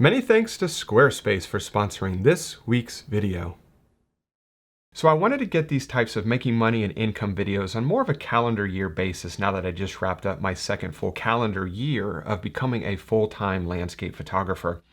Many thanks to Squarespace for sponsoring this week's video. So I wanted to get these types of making money and income videos on more of a calendar year basis now that I just wrapped up my second full calendar year of becoming a full-time landscape photographer.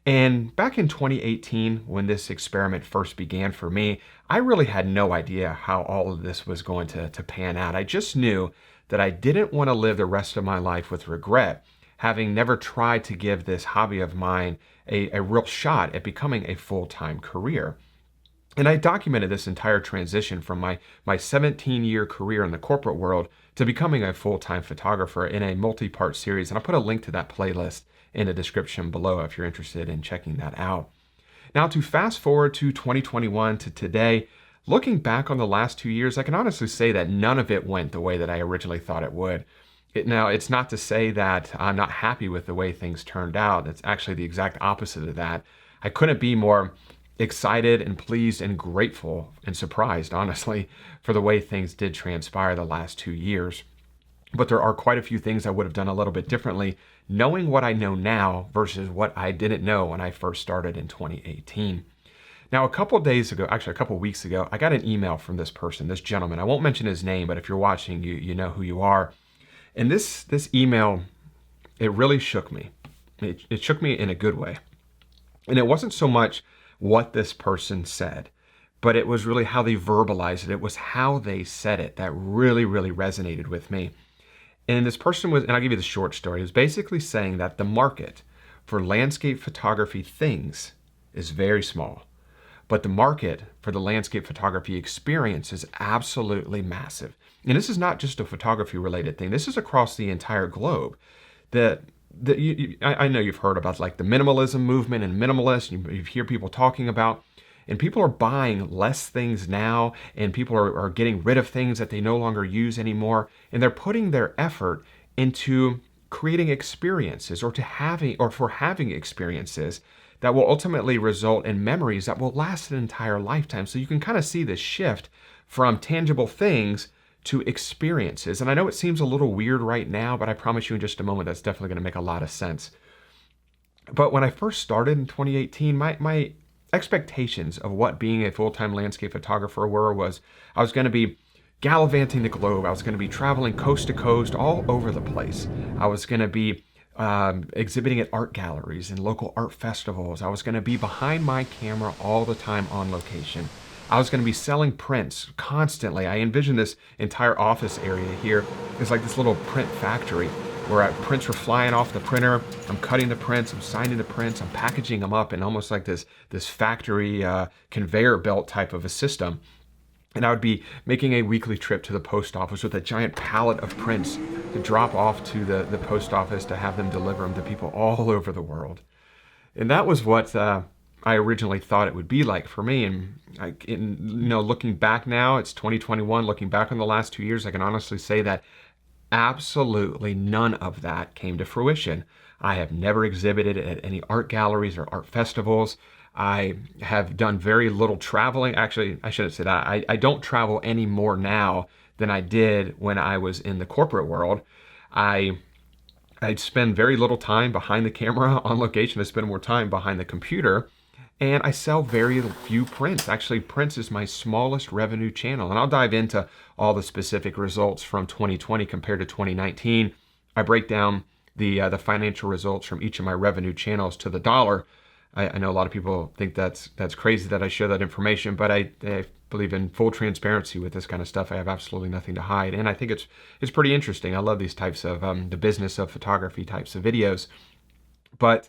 And back in 2018, when this experiment first began for me, I really had no idea how all of this was going to pan out. I just knew that I didn't want to live the rest of my life with regret, having never tried to give this hobby of mine a real shot at becoming a full-time career. And I documented this entire transition from my 17-year career in the corporate world to becoming a full-time photographer in a multi-part series. And I'll put a link to that playlist in the description below if you're interested in checking that out. Now, to fast forward to 2021 to today, looking back on the last 2 years, I can honestly say that none of it went the way that I originally thought it would. Now, it's not to say that I'm not happy with the way things turned out. It's actually the exact opposite of that. I couldn't be more excited and pleased and grateful and surprised, honestly, for the way things did transpire the last 2 years. But there are quite a few things I would have done a little bit differently, knowing what I know now versus what I didn't know when I first started in 2018. Now, a couple weeks ago, I got an email from this person, this gentleman. I won't mention his name, but if you're watching, you know who you are. And this email, it really shook me. It shook me in a good way. And it wasn't so much what this person said, but it was really how they verbalized it. It was how they said it that really, really resonated with me. And this person was, and I'll give you the short story, it was basically saying that the market for landscape photography things is very small, but the market for the landscape photography experience is absolutely massive. And this is not just a photography related thing. This is across the entire globe. I know you've heard about like the minimalism movement and minimalists. You hear people talking about, and people are buying less things now, and people are getting rid of things that they no longer use anymore. And they're putting their effort into creating experiences or for having experiences that will ultimately result in memories that will last an entire lifetime. So you can kind of see this shift from tangible things to experiences. And I know it seems a little weird right now, but I promise you in just a moment, that's definitely going to make a lot of sense. But when I first started in 2018, my expectations of what being a full-time landscape photographer was I was going to be gallivanting the globe. I was going to be traveling coast to coast all over the place. I was going to be exhibiting at art galleries and local art festivals. I was going to be behind my camera all the time on location. I was going to be selling prints constantly. I envisioned this entire office area here as like this little print factory where prints were flying off the printer. I'm cutting the prints, I'm signing the prints, I'm packaging them up in almost like this factory conveyor belt type of a system. And I would be making a weekly trip to the post office with a giant pallet of prints to drop off to the post office to have them deliver them to people all over the world. And that was what I originally thought it would be like for me. And looking back now, it's 2021, looking back on the last 2 years, I can honestly say that absolutely none of that came to fruition. I have never exhibited at any art galleries or art festivals. I have done very little traveling. Actually, I shouldn't say that. I don't travel any more now than I did when I was in the corporate world. I spend very little time behind the camera on location. I spend more time behind the computer. And I sell very few prints. Actually, prints is my smallest revenue channel. And I'll dive into all the specific results from 2020 compared to 2019. I break down the financial results from each of my revenue channels to the dollar. I know a lot of people think that's crazy that I share that information, but I believe in full transparency with this kind of stuff. I have absolutely nothing to hide. And I think it's pretty interesting. I love these types of the business of photography types of videos. But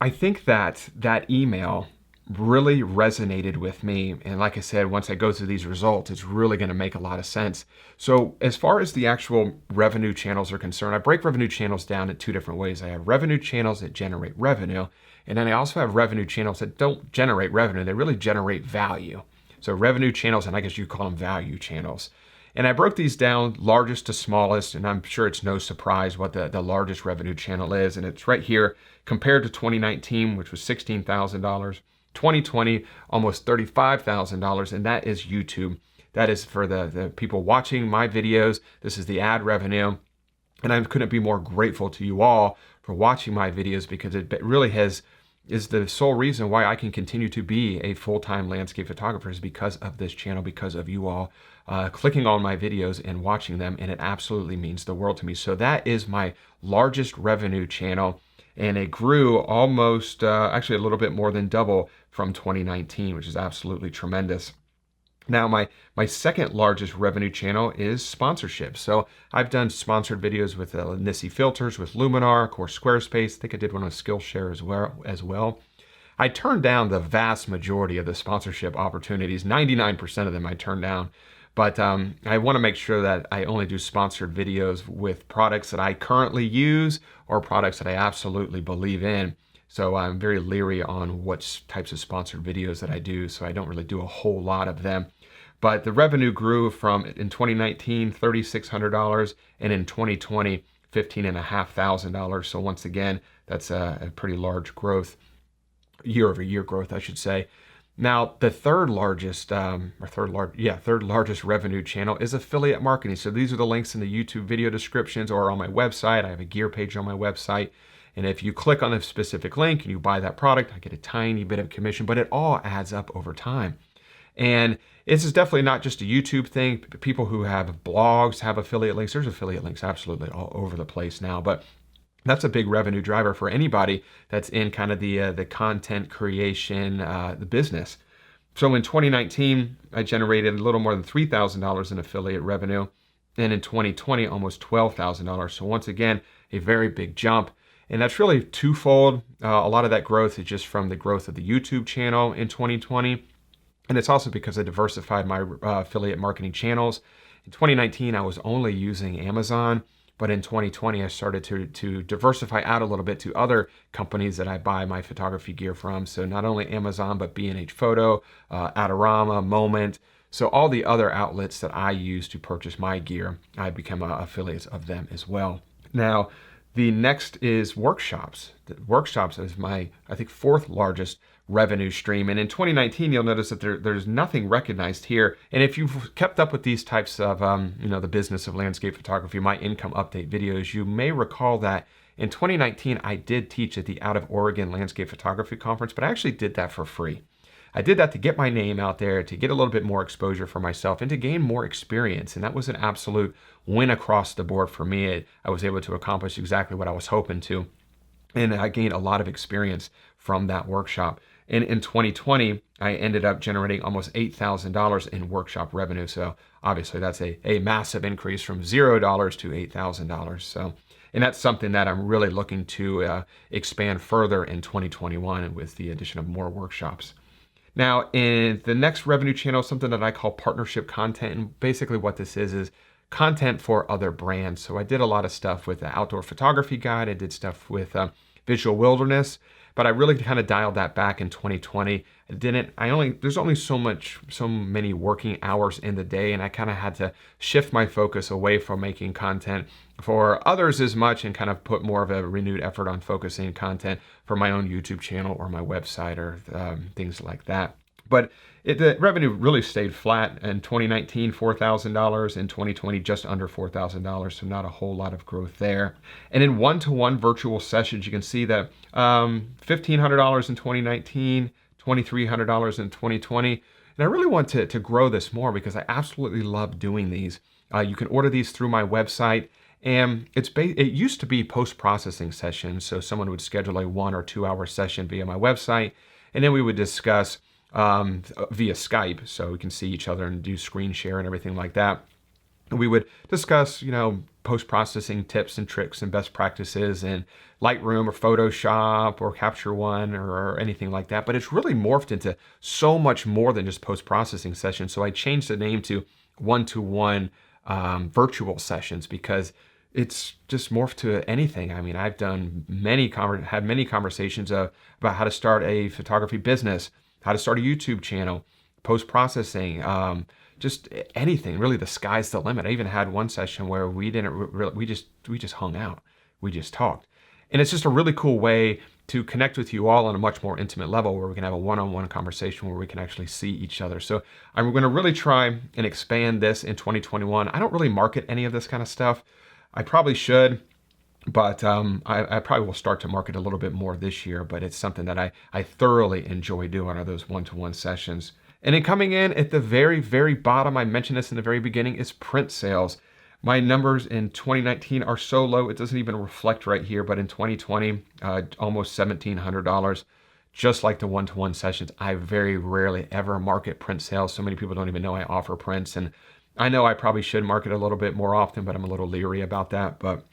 I think that email really resonated with me. And like I said, once I go through these results, it's really going to make a lot of sense. So as far as the actual revenue channels are concerned, I break revenue channels down in two different ways. I have revenue channels that generate revenue. And then I also have revenue channels that don't generate revenue. They really generate value. So revenue channels, and I guess you call them value channels. And I broke these down largest to smallest, and I'm sure it's no surprise what the largest revenue channel is. And it's right here compared to 2019, which was $16,000. 2020, almost $35,000, and that is YouTube. That is for the people watching my videos. This is the ad revenue. And I couldn't be more grateful to you all for for watching my videos, because it really is the sole reason why I can continue to be a full-time landscape photographer, is because of this channel, because of you all clicking on my videos and watching them, and it absolutely means the world to me. So that is my largest revenue channel, and it grew almost, actually a little bit more than double from 2019, which is absolutely tremendous. Now, my second largest revenue channel is sponsorship. So I've done sponsored videos with Nissy Filters, with Luminar, of course, Squarespace. I think I did one on Skillshare as well. I turned down the vast majority of the sponsorship opportunities. 99% of them I turned down. But I want to make sure that I only do sponsored videos with products that I currently use or products that I absolutely believe in. So I'm very leery on what types of sponsored videos that I do, so I don't really do a whole lot of them. But the revenue grew from, in 2019, $3,600, and in 2020, $15,500. So once again, that's a pretty large growth, year-over-year growth, I should say. Now, the third largest revenue channel is affiliate marketing. So these are the links in the YouTube video descriptions or on my website. I have a gear page on my website. And if you click on a specific link and you buy that product, I get a tiny bit of commission, but it all adds up over time. And this is definitely not just a YouTube thing. People who have blogs have affiliate links. There's affiliate links absolutely all over the place now, but that's a big revenue driver for anybody that's in kind of the content creation, the business. So in 2019, I generated a little more than $3,000 in affiliate revenue. And in 2020, almost $12,000. So once again, a very big jump. And that's really twofold. A lot of that growth is just from the growth of the YouTube channel in 2020. And it's also because I diversified my affiliate marketing channels. In 2019, I was only using Amazon. But in 2020, I started to diversify out a little bit to other companies that I buy my photography gear from. So not only Amazon, but B&H Photo, Adorama, Moment. So all the other outlets that I use to purchase my gear, I become affiliates of them as well. Now, the next is workshops. Workshops is my, I think, fourth largest revenue stream. And in 2019, you'll notice that there's nothing recognized here. And if you've kept up with these types of, the business of landscape photography, my income update videos, you may recall that in 2019, I did teach at the Out of Oregon Landscape Photography Conference, but I actually did that for free. I did that to get my name out there, to get a little bit more exposure for myself, and to gain more experience. And that was an absolute win across the board for me. I was able to accomplish exactly what I was hoping to. And I gained a lot of experience from that workshop. And in 2020, I ended up generating almost $8,000 in workshop revenue. So obviously that's a massive increase from $0 to $8,000. So, and that's something that I'm really looking to expand further in 2021 with the addition of more workshops. Now, in the next revenue channel, something that I call partnership content. And basically what this is content for other brands. So I did a lot of stuff with the Outdoor Photography Guide. I did stuff with Visual Wilderness, but I really kind of dialed that back in 2020. There's only so many working hours in the day, and I kind of had to shift my focus away from making content for others as much and kind of put more of a renewed effort on focusing content for my own YouTube channel or my website or things like that. But the revenue really stayed flat. In 2019, $4,000. In 2020, just under $4,000. So not a whole lot of growth there. And in one-to-one virtual sessions, you can see that $1,500 in 2019, $2,300 in 2020. And I really want to grow this more because I absolutely love doing these. You can order these through my website. And it used to be post-processing sessions. So someone would schedule a 1 or 2 hour session via my website. And then we would discuss via Skype, so we can see each other and do screen share and everything like that. And we would discuss, post-processing tips and tricks and best practices in Lightroom or Photoshop or Capture One or anything like that. But it's really morphed into so much more than just post-processing sessions. So I changed the name to one-to-one virtual sessions because it's just morphed to anything. I mean, I've done had many conversations about how to start a photography business, how to start a YouTube channel, post-processing, just anything. Really, the sky's the limit. I even had one session where we just hung out. We just talked. And it's just a really cool way to connect with you all on a much more intimate level where we can have a one-on-one conversation where we can actually see each other. So I'm going to really try and expand this in 2021. I don't really market any of this kind of stuff. I probably should. But I probably will start to market a little bit more this year, but it's something that I thoroughly enjoy doing are those one-to-one sessions. And then coming in at the very, very bottom, I mentioned this in the very beginning, is print sales. My numbers in 2019 are so low, it doesn't even reflect right here, but in 2020, almost $1,700. Just like the one-to-one sessions, I very rarely ever market print sales. So many people don't even know I offer prints. And I know I probably should market a little bit more often, but I'm a little leery about that. But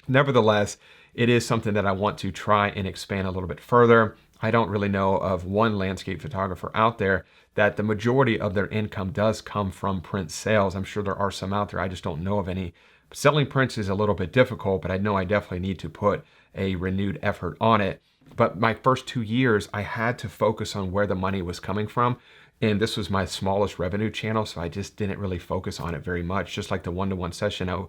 nevertheless, it is something that I want to try and expand a little bit further. I don't really know of one landscape photographer out there that the majority of their income does come from print sales. I'm sure there are some out there. I just don't know of any. Selling prints is a little bit difficult, but I know I definitely need to put a renewed effort on it. But my first 2 years, I had to focus on where the money was coming from. And this was my smallest revenue channel, so I just didn't really focus on it very much. Just like the one-to-one session,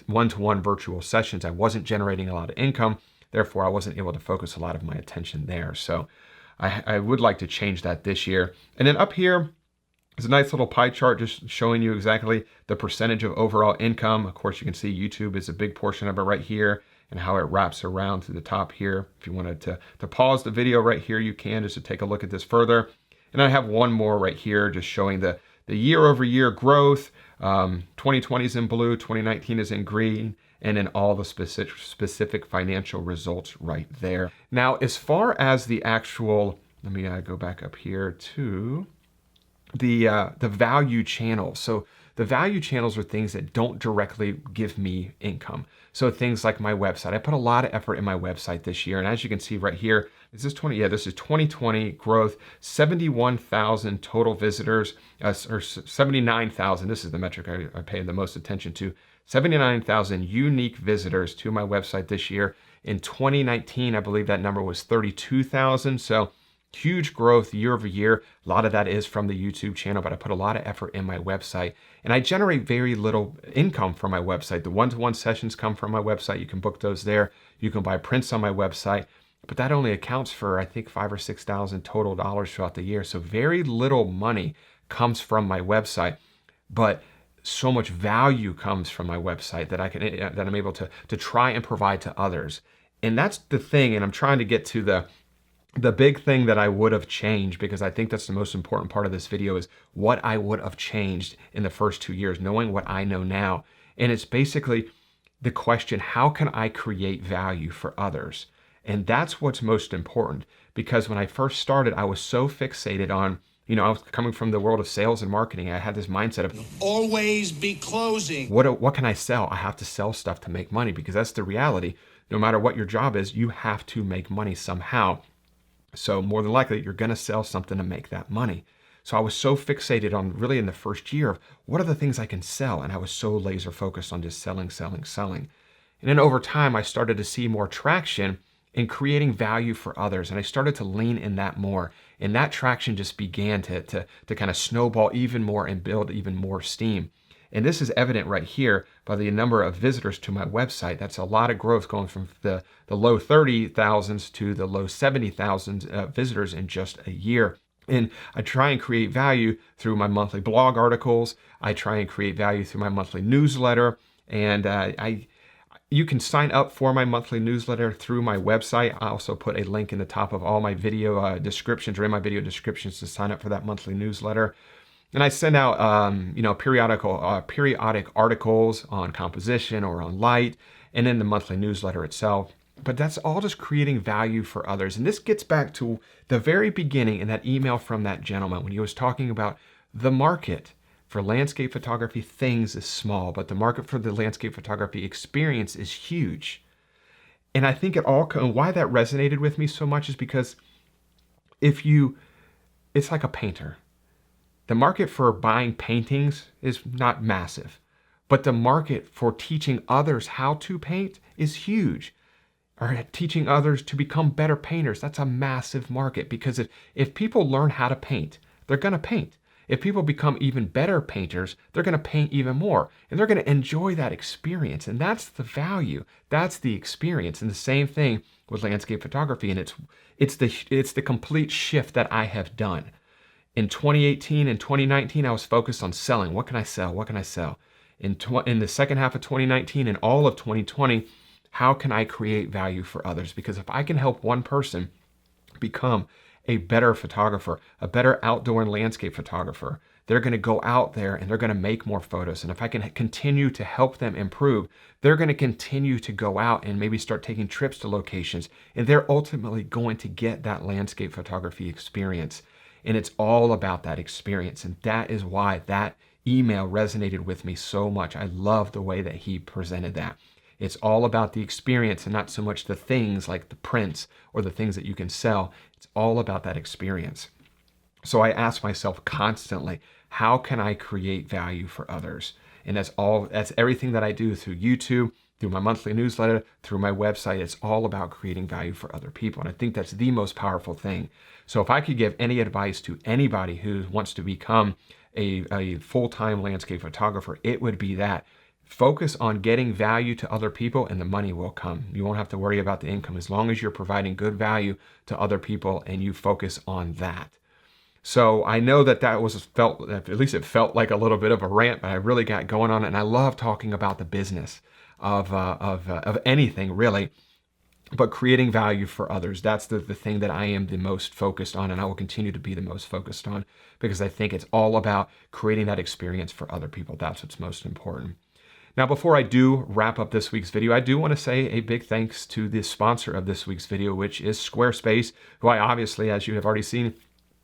one-to-one virtual sessions, I wasn't generating a lot of income. Therefore, I wasn't able to focus a lot of my attention there. So I would like to change that this year. And then up here is a nice little pie chart just showing you exactly the percentage of overall income. Of course, you can see YouTube is a big portion of it right here, and how it wraps around to the top here. If you wanted to pause the video right here, you can, just to take a look at this further. And I have one more right here just showing the year over year growth. 2020 is in blue, 2019 is in green, and then all the specific financial results right there. Now, as far as the actual, let me go back up here to the value channels. So the value channels are things that don't directly give me income. So things like my website. I put a lot of effort in my website this year. And as you can see right here, is this 20? Yeah, this is 2020 growth, 71,000 total visitors, or 79,000. This is the metric I pay the most attention to. 79,000 unique visitors to my website this year. In 2019, I believe that number was 32,000. So huge growth year over year. A lot of that is from the YouTube channel, but I put a lot of effort in my website, and I generate very little income from my website. The one-to-one sessions come from my website. You can book those there. You can buy prints on my website, but that only accounts for, I think, $5,000 or $6,000 total dollars throughout the year. So very little money comes from my website, but so much value comes from my website that I'm able to try and provide to others. And that's the thing. And I'm trying to get to the big thing that I would have changed, because I think that's the most important part of this video, is what I would have changed in the first 2 years, knowing what I know now. And it's basically the question, how can I create value for others? And that's what's most important, because when I first started, I was so fixated on, I was coming from the world of sales and marketing. I had this mindset of always be closing. What can I sell? I have to sell stuff to make money, because that's the reality. No matter what your job is, you have to make money somehow. So more than likely, you're going to sell something to make that money. So I was so fixated on, really in the first year, of what are the things I can sell? And I was so laser focused on just selling. And then over time, I started to see more traction in creating value for others. And I started to lean in that more. And that traction just began to kind of snowball even more and build even more steam. And this is evident right here by the number of visitors to my website. That's a lot of growth, going from the low 30,000s to the low 70,000 visitors in just a year. And I try and create value through my monthly blog articles. I try and create value through my monthly newsletter. And you can sign up for my monthly newsletter through my website. I also put a link in the top of all my video descriptions, or in my video descriptions, to sign up for that monthly newsletter. And I send out, periodic articles on composition or on light, and then the monthly newsletter itself. But that's all just creating value for others. And this gets back to the very beginning in that email from that gentleman when he was talking about the market for landscape photography things is small, but the market for the landscape photography experience is huge. And I think why that resonated with me so much is because it's like a painter. The market for buying paintings is not massive, but the market for teaching others how to paint is huge. Or teaching others to become better painters, that's a massive market, because if people learn how to paint, they're going to paint. If people become even better painters, they're going to paint even more, and they're going to enjoy that experience. And that's the value. That's the experience. And the same thing with landscape photography. And it's the complete shift that I have done. In 2018 and 2019, I was focused on selling. What can I sell? What can I sell? In the second half of 2019 and all of 2020, how can I create value for others? Because if I can help one person become a better photographer, a better outdoor and landscape photographer, they're going to go out there and they're going to make more photos. And if I can continue to help them improve, they're going to continue to go out and maybe start taking trips to locations. And they're ultimately going to get that landscape photography experience. And it's all about that experience. And that is why that email resonated with me so much. I love the way that he presented that. It's all about the experience and not so much the things like the prints or the things that you can sell. It's all about that experience. So I ask myself constantly, how can I create value for others? And that's everything that I do through YouTube, through my monthly newsletter, through my website. It's all about creating value for other people. And I think that's the most powerful thing. So if I could give any advice to anybody who wants to become a full-time landscape photographer, it would be that. Focus on getting value to other people and the money will come. You won't have to worry about the income as long as you're providing good value to other people and you focus on that. So I know that at least it felt like a little bit of a rant, but I really got going on it. And I love talking about the business of anything really, but creating value for others. That's the thing that I am the most focused on, and I will continue to be the most focused on because I think it's all about creating that experience for other people. That's what's most important. Now, before I do wrap up this week's video, I do want to say a big thanks to the sponsor of this week's video, which is Squarespace, who I obviously, as you have already seen,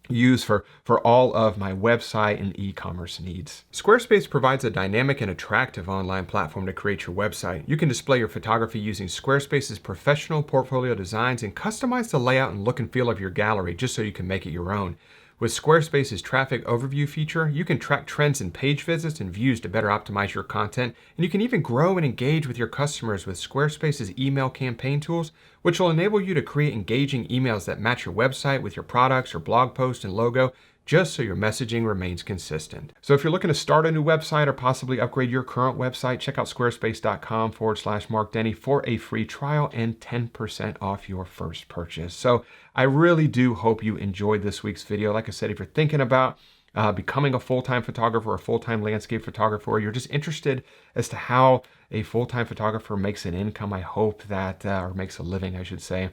use for all of my website and e-commerce needs. Squarespace provides a dynamic and attractive online platform to create your website. You can display your photography using Squarespace's professional portfolio designs and customize the layout and look and feel of your gallery just so you can make it your own. With Squarespace's traffic overview feature, you can track trends in page visits and views to better optimize your content, and you can even grow and engage with your customers with Squarespace's email campaign tools, which will enable you to create engaging emails that match your website with your products or blog post and logo, just so your messaging remains consistent. So if you're looking to start a new website or possibly upgrade your current website, check out squarespace.com/Mark Denney for a free trial and 10% off your first purchase. So I really do hope you enjoyed this week's video. Like I said, if you're thinking about becoming a full-time photographer or a full-time landscape photographer, or you're just interested as to how a full-time photographer makes an income, I hope that, or makes a living, I should say,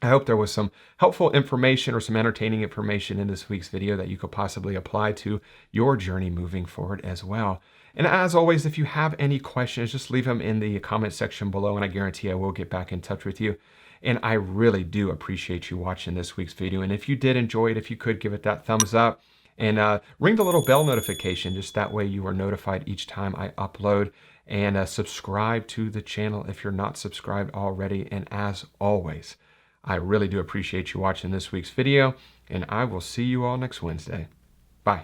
I hope there was some helpful information or some entertaining information in this week's video that you could possibly apply to your journey moving forward as well. And as always, if you have any questions, just leave them in the comment section below and I guarantee I will get back in touch with you. And I really do appreciate you watching this week's video. And if you did enjoy it, if you could give it that thumbs up and ring the little bell notification, just that way you are notified each time I upload, and subscribe to the channel if you're not subscribed already. And as always, I really do appreciate you watching this week's video, and I will see you all next Wednesday. Bye.